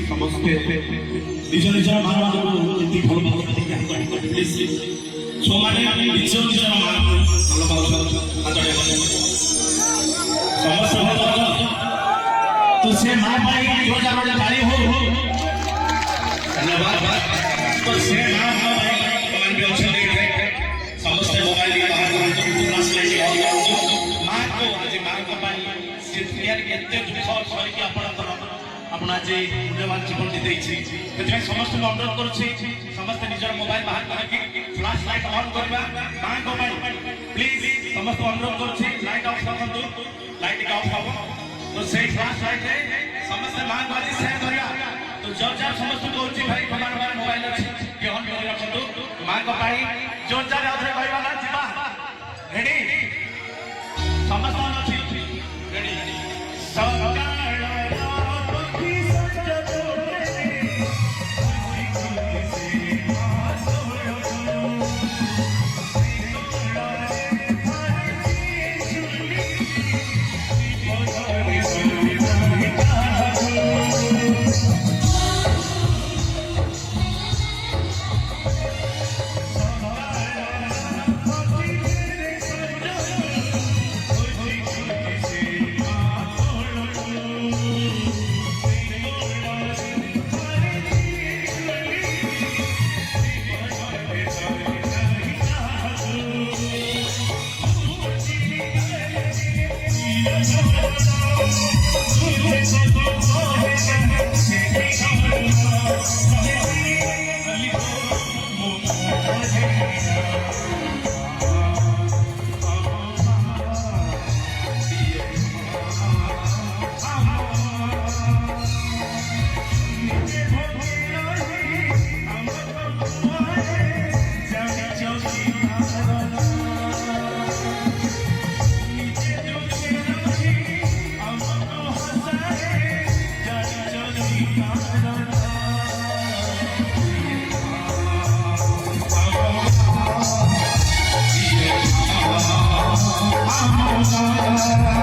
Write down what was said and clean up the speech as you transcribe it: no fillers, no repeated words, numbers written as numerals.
ସମସ୍ତେ ନିଜ ନିଜର ମା ମାନଙ୍କୁ ଯେତିକି ଭଲ ପାଉଛନ୍ତି ଛୁଆମାନେ ନିଜ ନିଜର ମାଆକୁ ଭଲ ପାଉଛନ୍ତି ସମସ୍ତେ ତ ସେ ମା ପାଇଁ ଯୋଉ ଜାଗାରେ ଗାଳି ହଉ ଧନ୍ୟବାଦ ତ ସେ ମା ପାଇଁ ସେମାନେ ବି ଅଛନ୍ତି ସମସ୍ତେ ମୋବାଇଲ ବାହାର କରନ୍ତୁ ମାଆକୁ ଆଜି ମାଆଙ୍କ ପାଇଁ ସେ ଦୁନିଆରେ କେତେ ଦୁଃଖ ସରିକି ଆପଣଙ୍କର ଆପଣ ଆଜି ମୂଲ୍ୟବାନ ଜୀବନଟି ଦେଇଛି ସେଥିପାଇଁ ସମସ୍ତଙ୍କୁ ଅନୁରୋଧ କରୁଛି ସମସ୍ତେ ନିଜର ମୋବାଇଲ ବାହାର କରିକି ଫ୍ଲାସ୍ ଲାଇଟ୍ ଅନ୍ କରିବା ମାଆଙ୍କ ପାଇଁ ପ୍ଲିଜ ସମସ୍ତଙ୍କୁ ଅନୁରୋଧ କରୁଛି ଲାଇଟ୍ ଅଫ୍ ରଖନ୍ତୁ ଲାଇଟ୍ ଟିକେ ଅଫ୍ ହବ ତ ସେଇ ଫ୍ଲାସ୍ ଲାଇଟ୍ରେ ସମସ୍ତେ ମାଆଙ୍କୁ ଆଜି ସେୟାର କରିବା ତ ଜୋର ଯାର ସମସ୍ତଙ୍କୁ କହୁଛି ଭାଇ ତମର ମୋବାଇଲ ଅଛି କି ଅନ୍ କରି ରଖନ୍ତୁ ମାଆଙ୍କ ପାଇଁ ଜୋର ଯାର ଆଉଥରେ କହିବା ନା ଯିବା ରେଡି ସମସ୍ତଙ୍କ ଅଛି ରେଡି I'm